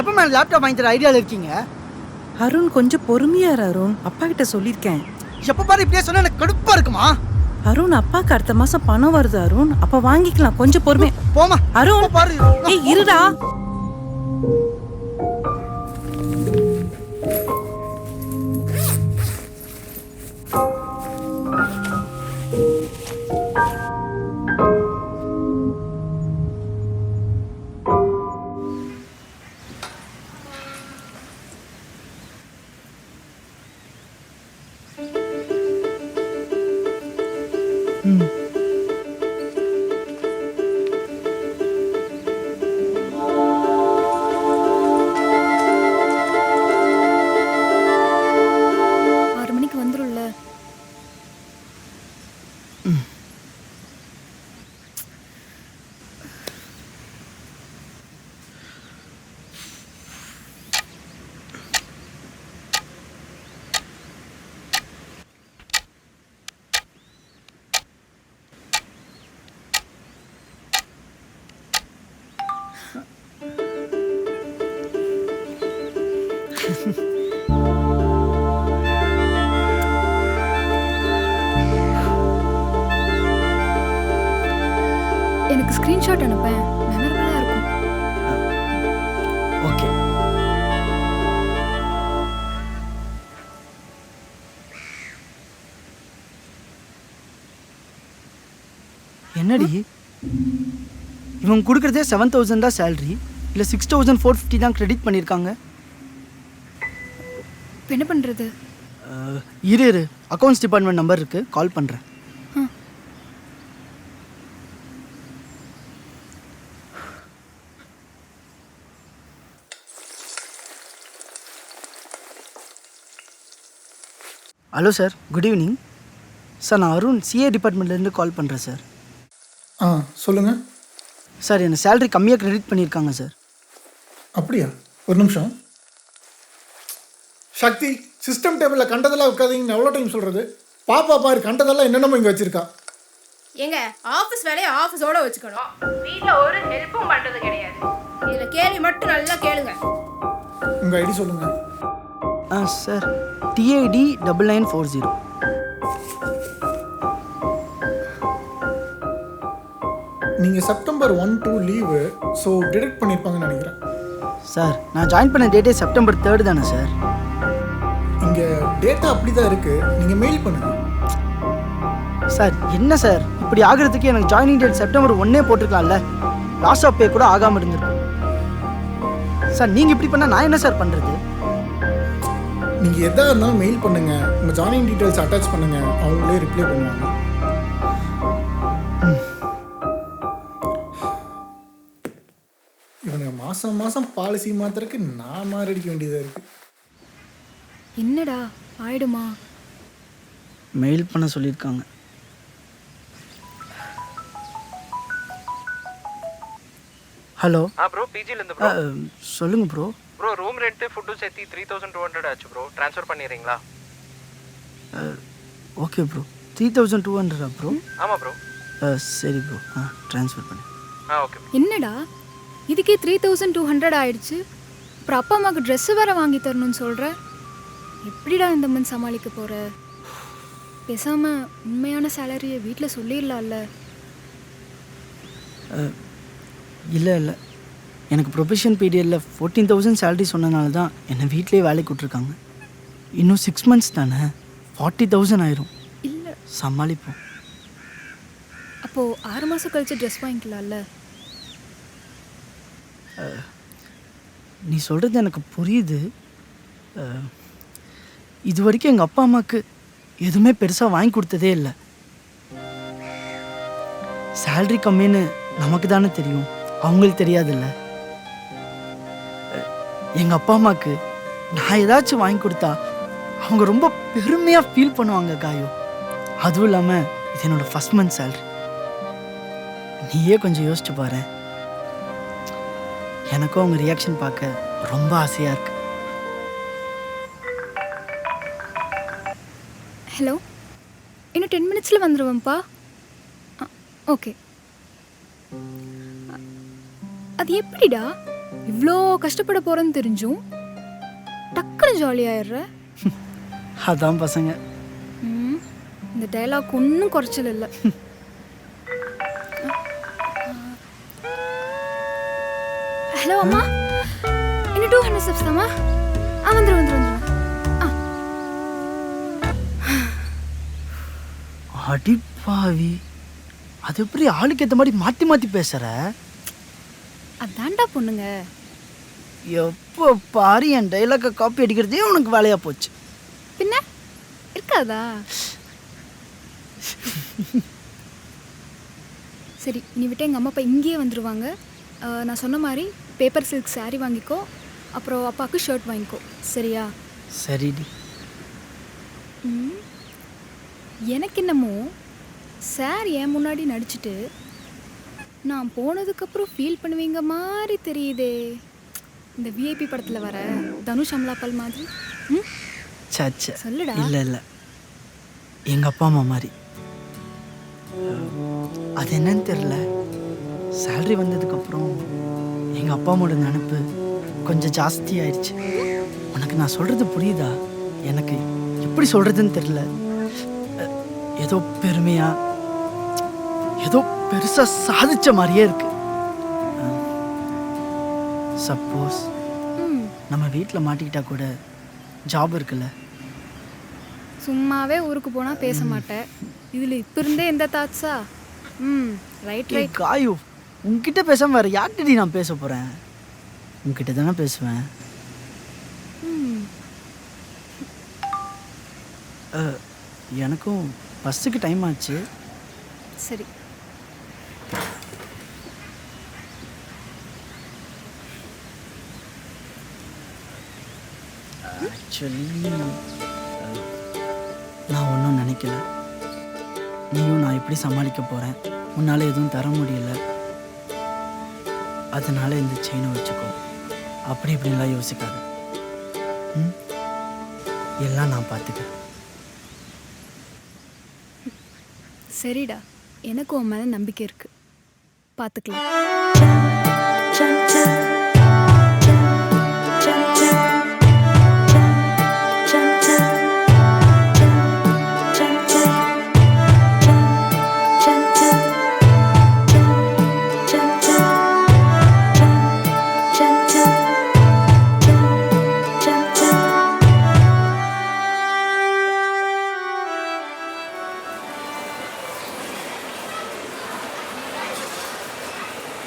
எப்போ ma'am laptop வாங்கி தர ஐடியாவில் இருக்கீங்க? அருண் கொஞ்சம் பொறுமையா இரு அருண். அப்பா கிட்ட சொல்லியிருக்கேன். எப்போ பாரு இப்படியே சொன்னா எனக்கு கடுப்பா இருக்குமா? அருண் அப்பாக்கு அடுத்த மாசம் பணம் வருது அருண். அப்ப வாங்கிக்கலாம், கொஞ்சம் பொறுமை. போமா அருண் பாரு. ஏய் இருடா. ம். வந்துரும்ல. எனக்கு ஸ்கிரீன்ஷாட் அனுப்பேன், மெமரபிளா இருக்கும். ஓகே. என்னடி இவங்க கொடுக்குறதே 7,000 தான் சேலரி, இல்லை 6,450 தான் கிரெடிட் பண்ணியிருக்காங்க. இப்போ என்ன பண்ணுறது? இரு அக்கௌண்ட்ஸ் டிபார்ட்மெண்ட் நம்பர் இருக்கு, கால் பண்ணுறேன். Hello sir, good evening sir. நான் அருண் சிஏ டிபார்ட்மெண்ட்லேருந்து கால் பண்ணுறேன் சார். சொல்லுங்கள் சார், எனக்கு சேலரி கம்மியாக கிரெடிட் பண்ணியிருக்காங்க சார். அப்படியா? ஒரு நிமிஷம். சக்தி, சிஸ்டம் டேபிளில் கண்டதெல்லாம் உட்காதீங்கன்னு எவ்வளோ டைம் சொல்கிறது? பாப்பா பாரு, கண்டதெல்லாம் என்னென்னமோ இங்கே வச்சுருக்கா. எங்க ஆஃபீஸ் வேலையை ஆஃபீஸோட வச்சுக்கணும், வீட்டில் ஒரு ஹெல்ப்பும் பண்ணுறது கிடையாது. இதில் கேள்வி மட்டும் நல்லா கேளுங்க. உங்கள் ஐடி சொல்லுங்கள். Sir, TID 9940. நீங்கள் September 1 to லீவு, ஸோ டிடெக்ட் பண்ணியிருப்பாங்கன்னு நினைக்கிறேன். சார், நான் ஜாயின் பண்ண டேட்டே September 3 தானே சார்? இங்கே டேட்டா அப்படி தான் இருக்குது, நீங்கள் மெயில் பண்ணுங்கள். சார் என்ன சார் இப்படி ஆகிறதுக்கு எனக்கு ஜாயினிங் டேட் September 1 போட்டிருக்கலாம்ல. லாஸ் ஆஃப் பே கூட ஆகாமல் இருந்திருக்கும். சார் நீங்கள் இப்படி பண்ணால் நான் என்ன சார் பண்ணுறது? நீங்கள் எதாக இருந்தாலும் மெயில் பண்ணுங்கள், உங்கள் ஜாயினிங் டீட்டெயில்ஸ் அட்டாச் பண்ணுங்கள், அவங்களே ரிப்ளை பண்ணுவாங்க. இவனுங்க மாதம் மாதம் பாலிசி மாத்திரக்கு நான் மாறடிக்க வேண்டியதாக இருக்குது. என்னடா ஆயிடுமா? மெயில் பண்ண சொல்லியிருக்காங்க. ஹலோ. ப்ரோ, பிஜிலேருந்து ப்ரோ. சொல்லுங்கள் ப்ரோ. ப்ரோ, ரூம் ரெண்ட்டு ஃபுட்டும் சேர்த்து 3,200 ஆச்சு ப்ரோ. ட்ரான்ஸ்ஃபர் பண்ணிடுறீங்களா? Okay bro. 3,200 ப்ரோ? ஆமாம் ப்ரோ. சரி ப்ரோ, ட்ரான்ஸ்ஃபர் பண்ணு. ஓகே. என்னடா இதுக்கே 3,200 ஆயிடுச்சு. அப்புறம் அப்பா அம்மாவுக்கு ட்ரெஸ்ஸு வேறு வாங்கி தரணும்னு சொல்கிற. எப்படிடா இந்த மந்த் சமாளிக்க போகிற? பேசாமல் உண்மையான சேலரியை வீட்டில் சொல்லிடலாம்ல. இல்லை எனக்கு ப்ரொஃபஷன் பீரியடில் 14,000 சேலரி சொன்னனால தான் என்னை வீட்டிலே வேலைக்கு விட்ருக்காங்க. இன்னும் 6 months தானே, 40,000 ஆயிரும். இல்லை, சமாளிப்போம். அப்போது 6 மாதம் கழித்து ட்ரெஸ் வாங்கிக்கலாம்ல. நீ சொல்கிறது எனக்கு புரியுது. இது வரைக்கும் எங்கள் அப்பா அம்மாவுக்கு எதுவுமே பெருசாக வாங்கி கொடுத்ததே இல்லை. சேலரி கம்மின்னு நமக்கு தானே தெரியும், அவங்களுக்கு தெரியாதுல்ல. எங்கள் அப்பா அம்மாவுக்கு நான் ஏதாச்சும் வாங்கி கொடுத்தா அவங்க ரொம்ப பெருமையாக ஃபீல் பண்ணுவாங்க காயோ. அதுவும் இல்லாமல் இது என்னோடய ஃபஸ்ட் மந்த் சேலரி. நீயே கொஞ்சம் யோசிச்சு பாரு. எனக்கும் அவங்க ரியாக்ஷன் பார்க்க ரொம்ப ஆசையாக இருக்கு. ஹலோ, இன்னும் 10 minutesல வந்துடுவேன்ப்பா. ஓகே. அது எப்படிடா இவ்வளோ கஷ்டப்பட போகிறேன்னு தெரிஞ்சும் டக்குன்னு ஜாலியாகிடுற. அதான் பசங்க. ம், இந்த டைலாக் ஒன்றும் குறைச்சல் இல்லை. ஹலோ அம்மா, இன்னும் 200 ஸ்டெப்ஸ் தாம்மா. வந்துடும். அடிப்பாவி, அது எப்படி ஆளுக்கு ஏற்ற மாதிரி மாற்றி மாற்றி பேசுகிற? அதான்டா பொண்ணுங்க. எப்போ பாரு என் டைலாக்கை காப்பி அடிக்கிறதே உனக்கு வேலையாக போச்சு. பின்ன இருக்காதா? சரி, நீ விட்டு எங்கள் அம்மா அப்பா இங்கேயே வந்துடுவாங்க. நான் சொன்ன மாதிரி பேப்பர் சில்க் saree வாங்கிக்கோ, அப்புறம் அப்பாவுக்கு ஷர்ட் வாங்கிக்கோ, சரியா? சரிடி. எனக்கு என்னமோ சார் என் முன்னாடி நடிச்சுட்டு நான் போனதுக்கப்புறம் ஃபீல் பண்ணுவீங்க மாதிரி தெரியுதே. இந்த விஐபி படத்தில் வர தனுஷ் அமலாபால் மாதிரி. ம், சச்ச சொல்லுடா. இல்லை எங்கள் அப்பா அம்மா மாதிரி. அது என்னன்னு தெரில, சேல்ரி வந்ததுக்கப்புறம் எங்கள் அப்பா அம்மாவோட நினப்பு கொஞ்சம் ஜாஸ்தி ஆயிடுச்சு. உனக்கு நான் சொல்கிறது புரியுதா? எனக்கு எப்படி சொல்கிறதுன்னு தெரில. ஏதோ பெருமையாக, ஏதோ பெருசாக சாதிச்ச மாதிரியே இருக்கு. சப்போஸ் நம்ம வீட்டில் மாட்டிக்கிட்டா கூட ஜாப் இருக்குல்ல. சும்மாவே ஊருக்கு போனால் பேச மாட்டேன். இதில் இப்போ இருந்தே எந்த தாட்ஸா? ரைட். காயு, உன்கிட்ட பேசாமல் வேறு யார்கிட்டடி நான் பேச போகிறேன்? உன்கிட்ட தானே பேசுவேன். எனக்கும் பஸ்ஸுக்கு டைம் ஆச்சு. சரி. ஆக்சுவலி நான் ஒன்றும் நினைக்கல. நீயும் நான் எப்படி சமாளிக்க போகிறேன், உன்னால் எதுவும் தர முடியல, அதனால இந்த செயினை வச்சுக்கோ, அப்படி இப்படின்லாம் யோசிக்காத. எல்லாம் நான் பார்த்துக்கிறேன். சரிடா, எனக்கு உன் மேலே நம்பிக்கை இருக்கு, பார்த்துக்கலாம்.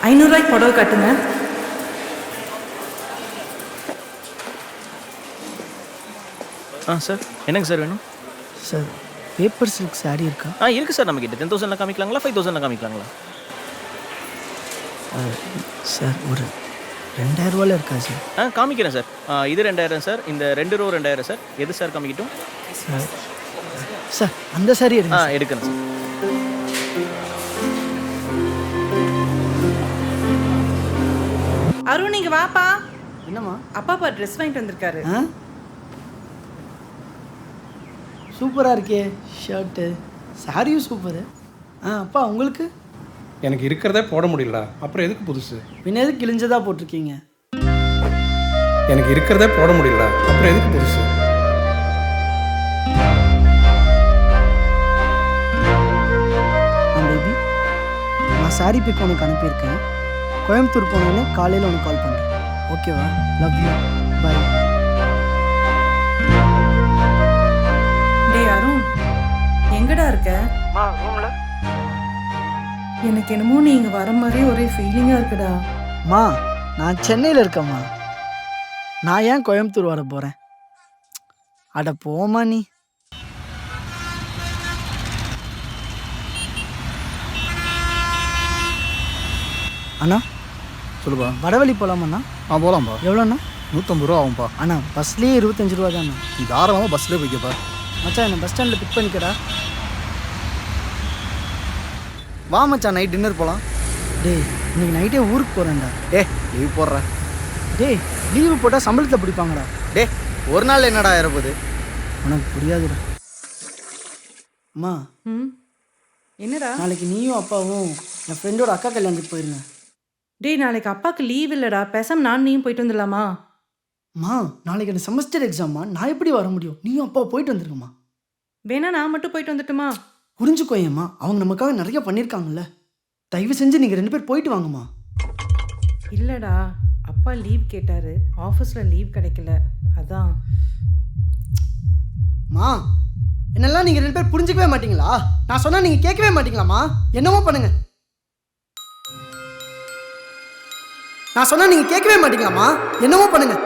₹500 புடவை கட்டுங்க. சார் என்னங்க சார் வேணும்? சார் பேப்பர் சில்க் saree இருக்கா? இருக்குது சார் நம்மக்கிட்ட. 10,000 காமிக்கலாங்களா, 5,000 காமிக்கலாங்களா? சார் ஒரு 2000 ரூபாயில் இருக்கா சார்? காமிக்கிறேன் சார். இது 2000 சார், இந்த 2 ரோ 2000 சார். எது சார் காமிக்கட்டும்? சார் சார் அந்த saree எடுங்க. எடுக்கிறேன் சார். அருண், நீங்க வாப்பா. என்னம்மா? அப்பாப்பா ட்ரெஸ் வாங்கிட்டு வந்திருக்காரு. சூப்பராக இருக்கே ஷர்ட்டு, சாரியும் சூப்பரு. அப்பா உங்களுக்கு? எனக்கு இருக்கிறதே போட முடியல, அப்புறம் எதுக்கு புதுசு? பின்ன எதுக்கு கிழிஞ்சதாக போட்டிருக்கீங்க? எனக்கு இருக்கிறதே போட முடியல, அப்புறம் எதுக்கு புதுசு? பேபி, நான் சாரி பிக் உனக்கு அனுப்பியிருக்கேன். கோயம்புத்தூர் போனோடனே காலையில் உனக்கு கால் பண்ணுறேன், ஓகேவா? Love you, bye. டேய் அருண், எங்கடா இருக்க? ரூமில். எனக்கு என்னமோ நீ இங்கே வர மாதிரி ஒரே ஃபீலிங்காக இருக்குடா. மா, நான் சென்னையில் இருக்கேம்மா. நான் ஏன் கோயம்புத்தூர் வர போகிறேன்? அட போமா நீ. அண்ணா சொல்லுப்பா. வடவழி போகலாமாண்ணா? போகலாம்ப்பா. எவ்வளோண்ணா? 150 ரூபா ஆகும்ப்பா. அண்ணா பஸ்லேயே 25 ரூபா தாண்ணா. நீ தாராளமாக பஸ்லேயே போய்க்கப்பா. மச்சான் என்ன பஸ் ஸ்டாண்டில் பிக் பண்ணிக்கடா. வா மச்சான், நைட் டின்னர் போகலாம். டேய், இன்னைக்கு நைட்டே ஊருக்கு போகிறேன்டா. லீவ் போடுறேன். டேய், லீவு போட்டால் சம்பளத்தை பிடிப்பாங்கடா. ஒரு நாள் என்னடா ஆயிரப்போகுது? உனக்கு புரியாதுடா. அம்மா, ம், என்னடா? நாளைக்கு நீயும் அப்பாவும் என் ஃப்ரெண்டோட அக்கா கல்யாணத்துக்கு போயிருங்க. டேய் நாளைக்கு அப்பாவுக்கு லீவ் இல்லடா, பேசாம நான் நீயும் போயிட்டு வந்துடலாமா? மா நாளைக்கு எனக்கு செமஸ்டர் எக்ஸாம்மா, நான் எப்படி வர முடியும்? நீயும் அப்பா போயிட்டு வந்துருங்கம்மா. வேணா நான் மட்டும் போயிட்டு வந்துட்டுமா? புரிஞ்சுக்கோயேம்மா, அவங்க நமக்காக நிறைய பண்ணியிருக்காங்கல்ல. தயவு செஞ்சு நீங்கள் 2 பேர் போயிட்டு வாங்கம்மா. இல்லடா, அப்பா லீவ் கேட்டாரு, ஆஃபீஸில் லீவ் கிடைக்கல, அதான். மா என்னெல்லாம் நீங்கள் 2 பேர் புரிஞ்சுக்கவே மாட்டீங்களா? நான் சொன்னால் நீங்கள் கேட்கவே மாட்டீங்களாம்மா? என்னமோ பண்ணுங்க. நான் சொன்னால் நீங்கள் கேட்கவே மாட்டீங்களாம்மா? என்னமோ பண்ணுங்க.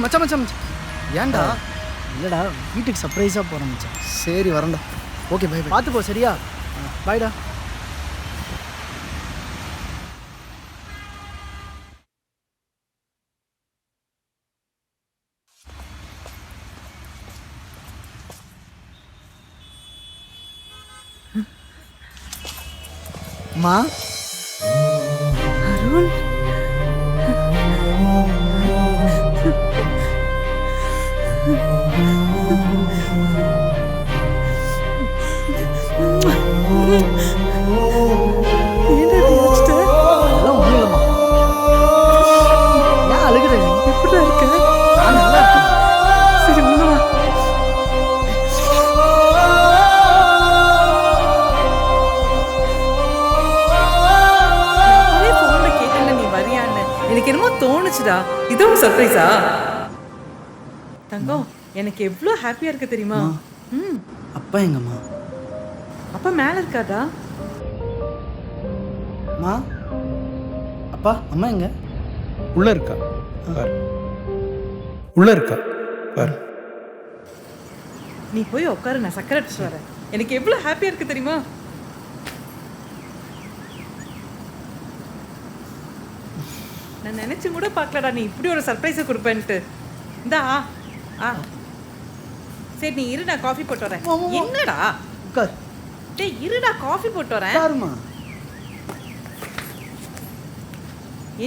மச்சான் மச்சான் மச்சான். ஏன்டா? இல்லைடா, வீட்டுக்கு சர்ப்ரைஸாக போகிறேன் மச்சான். சரி வரேன்டா. Okay bye bye. பார்த்து போ சரியா? பாய்டா. மா அருண், அதெல்லாம் ஒன்றும் இல்லைம்மா. ஏன் அழுகுற நீ? எப்படிடா இருக்க? நான் நல்லா இருக்கேன். சரி உள்ள வா. நானே போன்ல கேட்டேன்ல நீ வரியான்னு. எனக்கு என்னமோ தோணுச்சுடா. இதுவும் சர்ப்ரைஸா? தங்கம், எனக்கு எவ்வளோ ஹாப்பியா இருக்கு தெரியுமா? ம். அப்பா எங்கம்மா? அப்பா மேல இருக்காதா? மா அப்பா அம்மா எங்க? உள்ள இருக்கா பாரு. உள்ள இருக்கா பாரு. நீ போய் உட்காரு, நான் சக்கரை அடிச்சு வரேன். எனக்கு எவ்வளோ ஹாப்பியா இருக்கு தெரியுமா? நான் நினைச்சு கூட பார்க்கலடா நீ இப்படி ஒரு சர்ப்ரைஸை கொடுப்பேன்ட்டு. இந்தா ஆ சரி நீ இரு, நான் காஃபி போட்டு வரேன். என்னடா? உட்கார். டேய் இருடா, காஃபி போட்டு வரேன். உட்காருமா.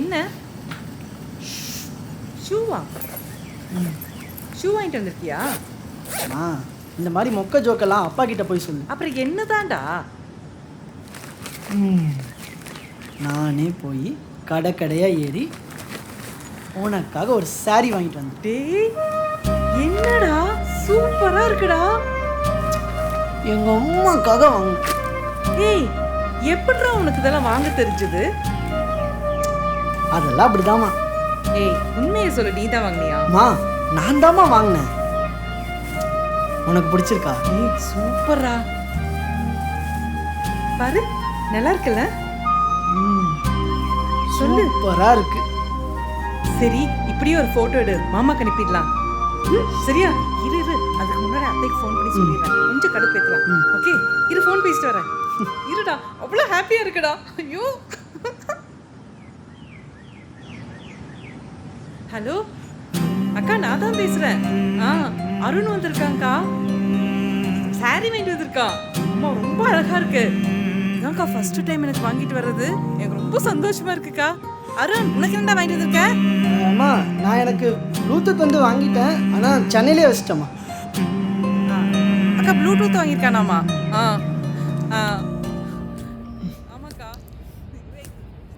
என்ன ஷூவா? ஷூ வாங்கிட்டு வந்திருக்கியா? அம்மா இந்த மாதிரி மொக்க ஜோக்கெல்லாம் அப்பா கிட்ட போய் சொல்லு. அப்புறம் என்னதான்டா? நானே போய் கடையாக ஏறி உனக்காக ஒரு saree வாங்கிட்டு வந்தேன். டேய் என்னடா சூப்பரா இருக்குடா. எங்க அம்மாக்காக வாங்க. ஏய் எப்படிடா உனக்கு இதெல்லாம் வாங்க தெரிஞ்சது? அதெல்லாம் அப்படிதாம்மா. ஏய் உண்மையை சொல்லு, நீ தான் வாங்கினியா? அம்மா நான் தாம்மா வாங்கினேன். உனக்கு பிடிச்சிருக்கா? ஏய் சூப்பரா பாரு, நல்லா இருக்குல்ல? சொல்லு. சூப்பரா இருக்கு. சரி இப்படியே ஒரு போட்டோ எடு, மாமாக்கு அனுப்பிடலாம். சரியா? இரு இரு, அதுக்கு முன்னாடி அத்தைக்கு ஃபோன் பண்ணி சொல்லிடுறேன், கொஞ்சம் கடுப்பேத்தலாம். ஓகே இரு, ஃபோன் பேசிட்டு வரேன். இருடா, அவ்வளோ ஹாப்பியா இருக்குடா. ஐயோ. ஹலோ அக்கா, நான் தான் பேசுறேன். அருண் வந்திருக்காங்கக்கா, சாரி வாங்கிட்டு வந்திருக்கான். அம்மா ரொம்ப அழகா இருக்கு. இதான்க்கா ஃபர்ஸ்ட் டைம் எனக்கு வாங்கிட்டு வர்றது, எனக்கு ரொம்ப சந்தோஷமா இருக்குக்கா. அருண் உனக்கு என்னடா வாங்கிட்டு வந்திருக்க? அம்மா நான் எனக்கு ப்ளூடூத் வந்து வாங்கிட்டேன், ஆனால் சென்னையிலே வச்சிட்டேம்மா. அக்கா ப்ளூடூத் வாங்கியிருக்கானாமா? ஆமாக்கா.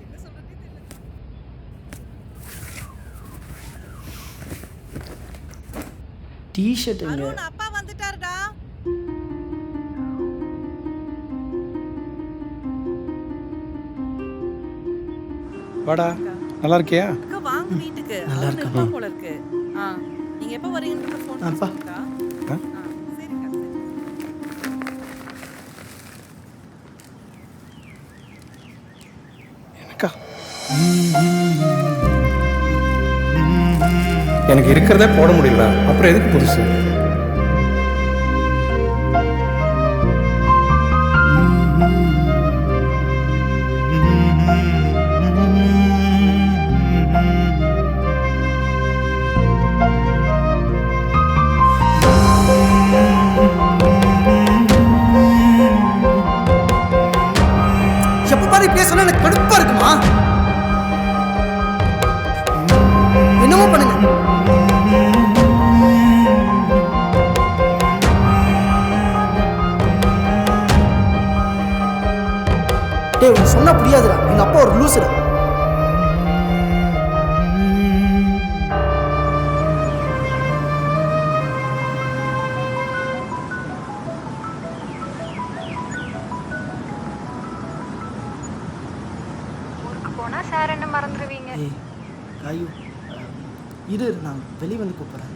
என்ன சொல்றதே தெரியல. டிஷர்ட் எங்க? அருண் அப்பா வந்துட்டாருடா. வாடா, நல்லா இருக்கியா? அக்கா வாங்க வீட்டுக்கு. நல்லா அருண் இருக்கா? எப்பா போல இருக்கு. நீங்க எப்ப வரீங்கன்னு ஃபோன் அப்பா. பண்ணுங்கக்கா. ஆ? சரிக்கா சரி. எனக்கா? எனக்கு இருக்கிறதே போட முடியல, அப்புறம் எதுக்கு புதுசு? எப்ப பாரு இப்படியே சொன்னா எனக்கு கடுப்பா இருக்குமா? ஆ என்னமோ பண்ணுங்க. டேய் உனக்கு சொன்னா புரியாதுடா. எங்க அப்பா ஒரு லூசுடா. ஊருக்கு போனால் சார் என்ன மறந்துடுவீங்க. ஏய் காயு, இரு நான் வெளியே வந்து கூப்பிட்றேன்.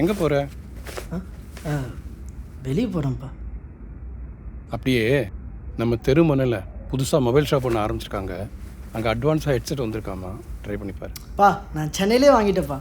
எங்கே போகிற? வெளியே போகிறேன்ப்பா. அப்படியே நம்ம தெரு மண்ணில் புதுசாக மொபைல் ஷாப் ஒன்று ஆரம்பிச்சிருக்காங்க. அங்கே அட்வான்ஸாக ஹெட்செட் வந்திருக்காமா, ட்ரை பண்ணிப்பார். பா நான் சென்னையிலே வாங்கிட்டேன்ப்பா.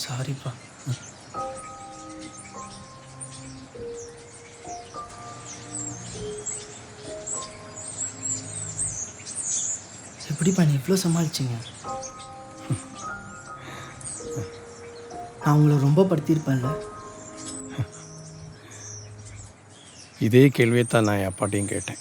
சாரிப்பா. எப்படிப்பா நீ இவ்வளோ சமாளிச்சிங்க? நான் உங்களை ரொம்ப படுத்தியிருப்பேன்ல. இதே கேள்வியை தான் நான் என் அப்பாட்டையும் கேட்டேன்.